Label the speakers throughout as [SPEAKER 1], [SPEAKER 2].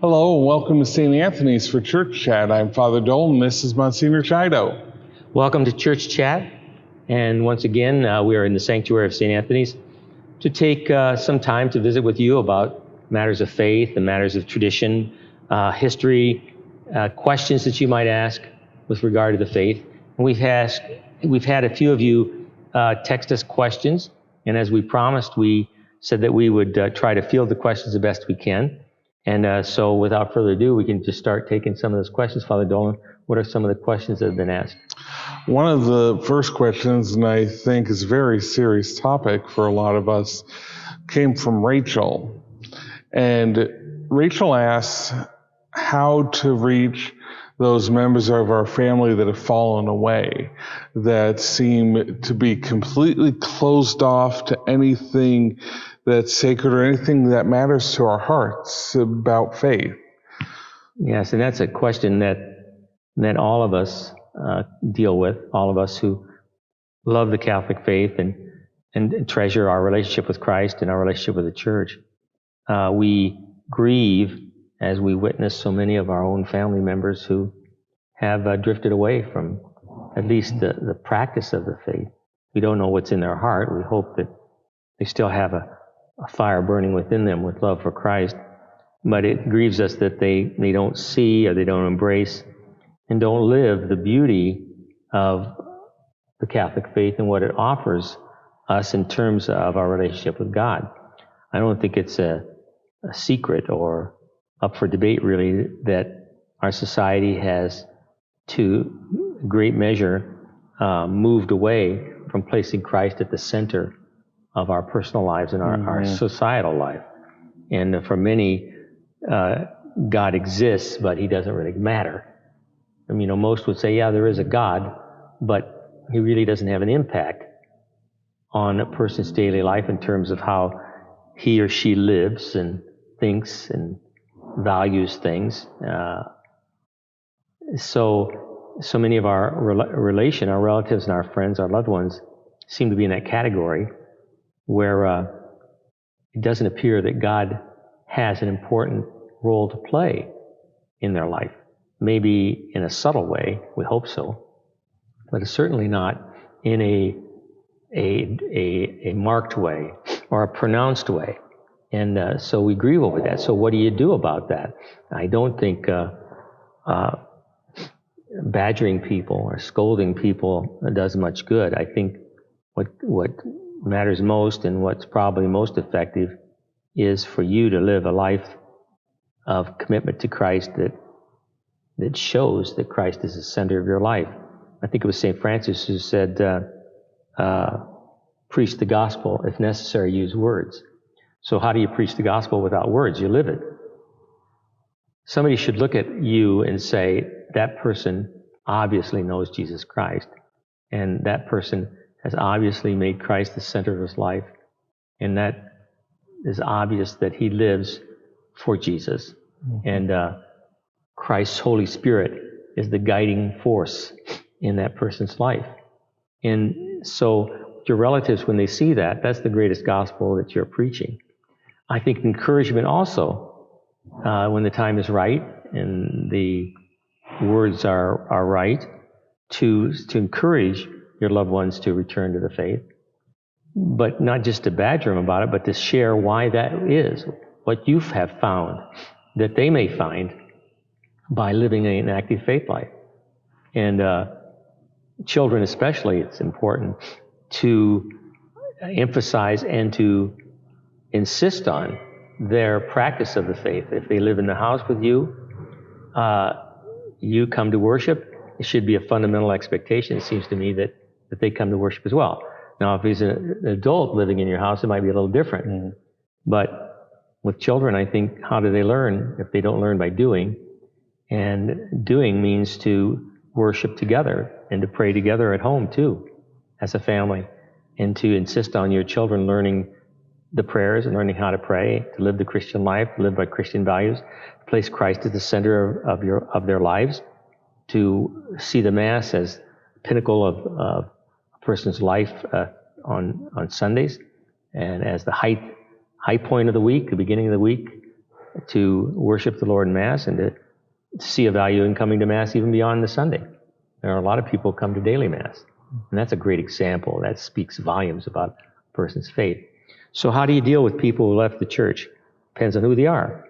[SPEAKER 1] Hello and welcome to St. Anthony's for Church Chat. I'm Father Dolan. This is Monsignor Chiodo.
[SPEAKER 2] Welcome to Church Chat. And once again, we are in the sanctuary of St. Anthony's to take some time to visit with you about matters of faith and matters of tradition, history, questions that you might ask with regard to the faith. And we've had a few of you text us questions. And as we promised, we said that we would try to field the questions the best we can. And so without further ado, we can just start taking some of those questions. Father Dolan, what are some of the questions that have been asked?
[SPEAKER 1] One of the first questions, and I think is a very serious topic for a lot of us, came from Rachel. And Rachel asks how to reach those members of our family that have fallen away, that seem to be completely closed off to anything that's sacred or anything that matters to our hearts about faith.
[SPEAKER 2] Yes, and that's a question that all of us deal with, all of us who love the Catholic faith and treasure our relationship with Christ and our relationship with the Church. We grieve as we witness so many of our own family members who have drifted away from at least the practice of the faith. We don't know what's in their heart. We hope that they still have a fire burning within them with love for Christ. But it grieves us that they don't see or they don't embrace and don't live the beauty of the Catholic faith and what it offers us in terms of our relationship with God. I don't think it's a secret or up for debate, really, that our society has, to a great measure, moved away from placing Christ at the center of our personal lives and our societal life. And for many, God exists, but he doesn't really matter. I mean, most would say, yeah, there is a God, but he really doesn't have an impact on a person's daily life in terms of how he or she lives and thinks and values things. So many of our our relatives and our friends, our loved ones, seem to be in that category where it doesn't appear that God has an important role to play in their life. Maybe in a subtle way, we hope so, but it's certainly not in a marked way or a pronounced way. And so we grieve over that. So what do you do about that? I don't think badgering people or scolding people does much good. I think what matters most and what's probably most effective is for you to live a life of commitment to Christ that shows that Christ is the center of your life. I think it was St. Francis who said, preach the gospel, if necessary, use words. So how do you preach the gospel without words? You live it. Somebody should look at you and say, that person obviously knows Jesus Christ, and that person has obviously made Christ the center of his life, and that is obvious that he lives for Jesus. And Christ's Holy Spirit is the guiding force in that person's life. And so your relatives, when they see that, that's the greatest gospel that you're preaching. I think encouragement also, when the time is right and the words are right, to encourage your loved ones to return to the faith, but not just to badger them about it, but to share why that is, what you have found that they may find by living an active faith life. And children especially, it's important to emphasize and to insist on their practice of the faith. If they live in the house with you, you come to worship, it should be a fundamental expectation, it seems to me, that they come to worship as well. Now, if he's an adult living in your house, it might be a little different. Mm-hmm. But with children, I think, how do they learn if they don't learn by doing? And doing means to worship together and to pray together at home, too, as a family, and to insist on your children learning the prayers and learning how to pray, to live the Christian life, to live by Christian values, to place Christ at the center of their lives, to see the Mass as the pinnacle of a person's life on Sundays, and as the high point of the week, the beginning of the week, to worship the Lord in Mass and to see a value in coming to Mass even beyond the Sunday. There are a lot of people who come to daily Mass, and that's a great example. That speaks volumes about a person's faith. So how do you deal with people who left the church? Depends on who they are.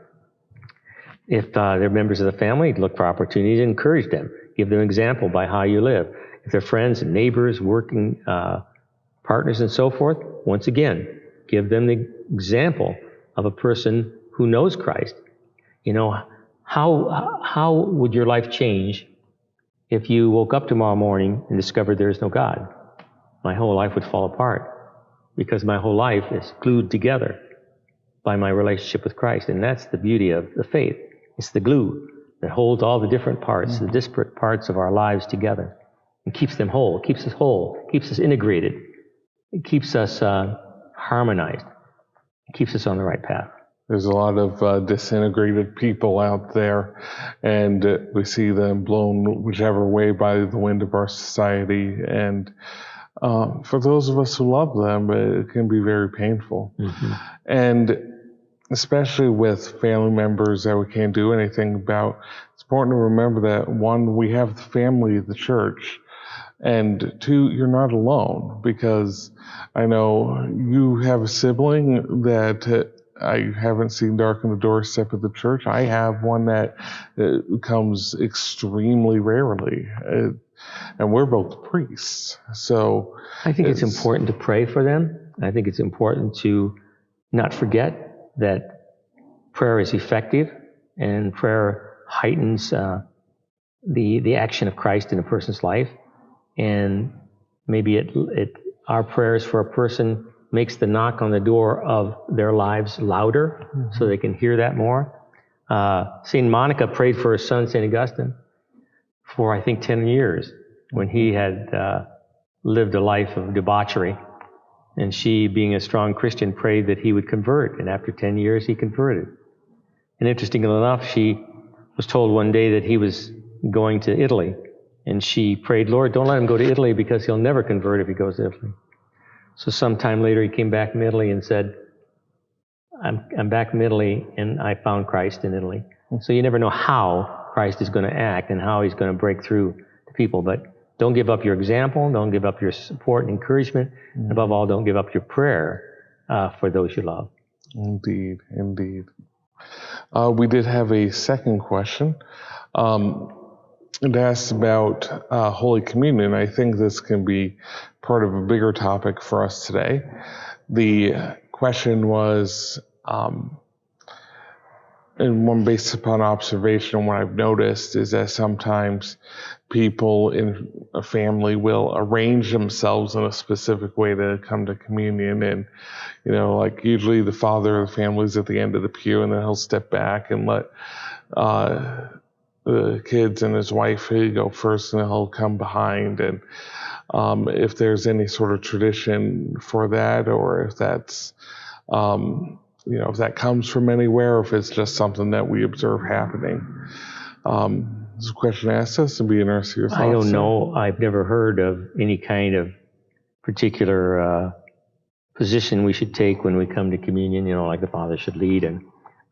[SPEAKER 2] If they're members of the family, look for opportunities to encourage them. Give them an example by how you live. If they're friends and neighbors, working partners and so forth, once again, give them the example of a person who knows Christ. You know, how would your life change if you woke up tomorrow morning and discovered there is no God? My whole life would fall apart because my whole life is glued together by my relationship with Christ. And that's the beauty of the faith. It's the glue that holds all the different parts, the disparate parts of our lives together and keeps them whole, keeps us integrated. It keeps us harmonized. It keeps us on the right path.
[SPEAKER 1] There's a lot of disintegrated people out there, and we see them blown whichever way by the wind of our society. And for those of us who love them, it can be very painful. Mm-hmm. And especially with family members that we can't do anything about, it's important to remember that, one, we have the family of the church, and two, you're not alone, because I know you have a sibling that I haven't seen darken the doorstep of the church. I have one that comes extremely rarely, and we're both priests. So
[SPEAKER 2] I think it's important to pray for them. I think it's important to not forget that prayer is effective, and prayer heightens the action of Christ in a person's life. And maybe our prayers for a person makes the knock on the door of their lives louder, so they can hear that more. St. Monica prayed for her son, St. Augustine, for I think 10 years when he had lived a life of debauchery. And she, being a strong Christian, prayed that he would convert. And after 10 years, he converted. And interestingly enough, she was told one day that he was going to Italy. And she prayed, Lord, don't let him go to Italy because he'll never convert if he goes to Italy. So sometime later, he came back from Italy and said, I'm back from Italy, and I found Christ in Italy. So you never know how Christ is going to act and how he's going to break through to people. But don't give up your example. Don't give up your support and encouragement. Mm-hmm. Above all, don't give up your prayer for those you love.
[SPEAKER 1] Indeed, indeed. We did have a second question. It asks about Holy Communion. I think this can be part of a bigger topic for us today. The question was, and one based upon observation, what I've noticed is that sometimes people in a family will arrange themselves in a specific way to come to communion. And, you know, like usually the father of the family is at the end of the pew, and then he'll step back and let the kids and his wife go first, and he'll come behind. And if there's any sort of tradition for that, or if that's, if that comes from anywhere, or if it's just something that we observe happening. This question asked us, and be interested in your thoughts.
[SPEAKER 2] I don't know. I've never heard of any kind of particular position we should take when we come to communion, like the father should lead. And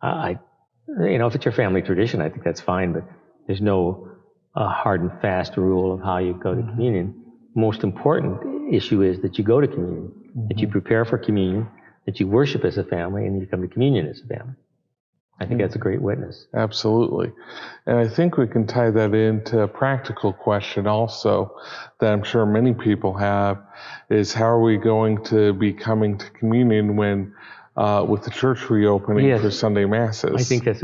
[SPEAKER 2] if it's your family tradition, I think that's fine, but there's no hard and fast rule of how you go to communion. Most important issue is that you go to communion, that you prepare for communion, that you worship as a family, and you come to communion as a family. I think that's a great witness.
[SPEAKER 1] Absolutely. And I think we can tie that into a practical question also that I'm sure many people have, is how are we going to be coming to communion when with the church reopening for Sunday Masses?
[SPEAKER 2] I think that's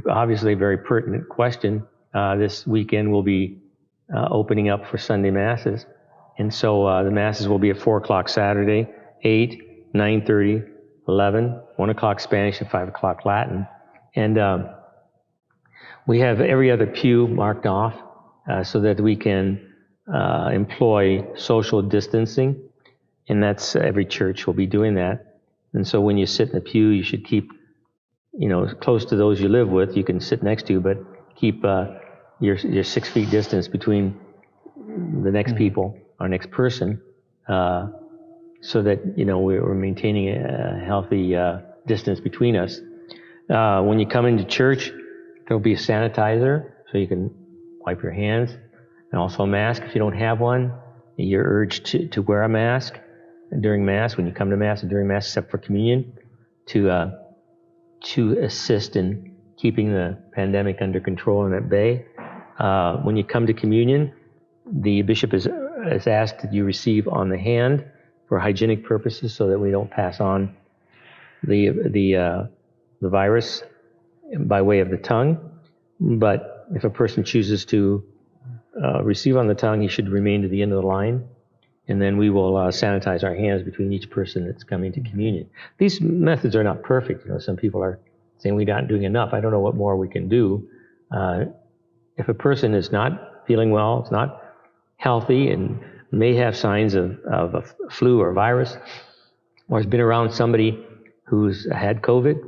[SPEAKER 2] obviously a very pertinent question. This weekend we'll be opening up for Sunday Masses. And so the Masses will be at 4 o'clock Saturday, 8, 9:30, 11, 1 o'clock Spanish, and 5 o'clock Latin. And we have every other pew marked off so that we can employ social distancing. And that's every church will be doing that. And so when you sit in the pew, you should keep, close to those you live with. You can sit next to, but keep your 6 feet distance between the next people, our next person, so that, we're maintaining a healthy distance between us. When you come into church, there'll be a sanitizer so you can wipe your hands, and also a mask if you don't have one. You're urged to wear a mask during Mass, when you come to Mass and during Mass, except for communion, to assist in keeping the pandemic under control and at bay. When you come to communion, the bishop is asked that you receive on the hand for hygienic purposes so that we don't pass on the virus by way of the tongue. But if a person chooses to receive on the tongue, he should remain to the end of the line. And then we will sanitize our hands between each person that's coming to communion. These methods are not perfect. Some people are saying we're not doing enough. I don't know what more we can do. If a person is not feeling well, is not healthy, and may have signs of a flu or virus, or has been around somebody who's had COVID,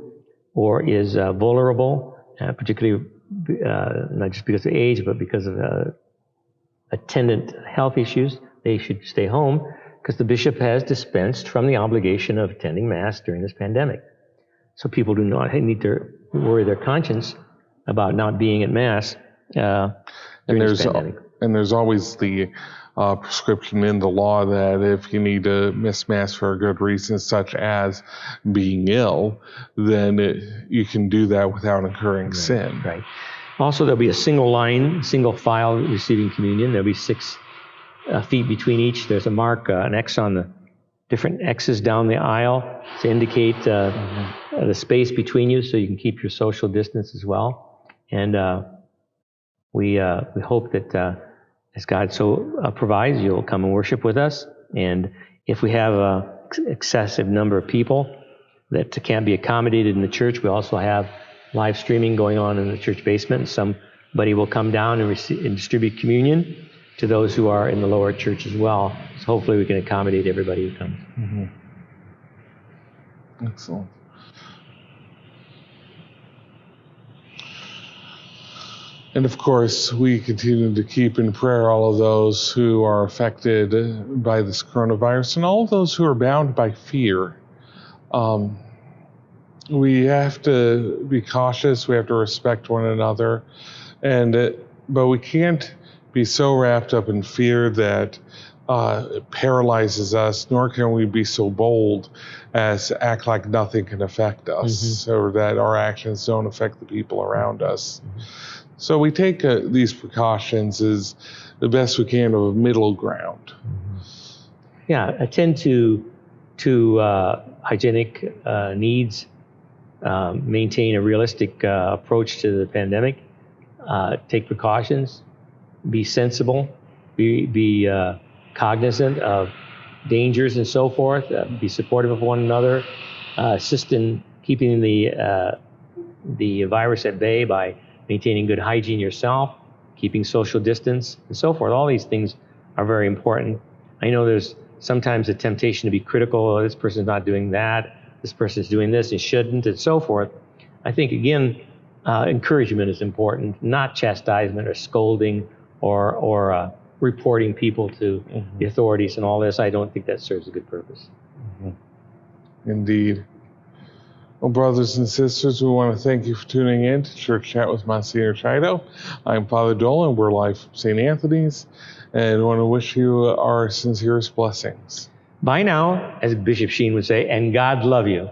[SPEAKER 2] or is vulnerable, particularly not just because of age, but because of attendant health issues, they should stay home, because the bishop has dispensed from the obligation of attending Mass during this pandemic. So people do not need to worry their conscience about not being at Mass during this pandemic.
[SPEAKER 1] And there's always the prescription in the law that if you need to miss Mass for a good reason, such as being ill, then you can do that without incurring sin.
[SPEAKER 2] Right. Also, there'll be a single line, single file receiving communion. There'll be 6 feet between each. There's a mark, an X on the different X's down the aisle to indicate the space between you, so you can keep your social distance as well. And we hope that as God so provides, you'll come and worship with us. And if we have an excessive number of people that can't be accommodated in the church, we also have live streaming going on in the church basement. And somebody will come down and distribute communion to those who are in the lower church as well. So hopefully we can accommodate everybody who comes.
[SPEAKER 1] Mm-hmm. Excellent. And of course, we continue to keep in prayer all of those who are affected by this coronavirus and all of those who are bound by fear. We have to be cautious. We have to respect one another, but we can't be so wrapped up in fear that it paralyzes us, nor can we be so bold as to act like nothing can affect us, or that our actions don't affect the people around us. So we take these precautions as the best we can of a middle ground.
[SPEAKER 2] Yeah, attend to hygienic needs, maintain a realistic approach to the pandemic, take precautions, be sensible, be cognizant of dangers and so forth, be supportive of one another, assist in keeping the virus at bay by maintaining good hygiene yourself, keeping social distance, and so forth. All these things are very important. I know there's sometimes a temptation to be critical. Oh, this person's not doing that. This person's doing this and shouldn't, and so forth. I think, again, encouragement is important, not chastisement or scolding or reporting people to the authorities and all this. I don't think that serves a good purpose.
[SPEAKER 1] Indeed. Well, brothers and sisters, we want to thank you for tuning in to Church Chat with Monsignor Chiodo. I'm Father Dolan. We're live from St. Anthony's, and I want to wish you our sincerest blessings.
[SPEAKER 2] Bye now, as Bishop Sheen would say, and God love you.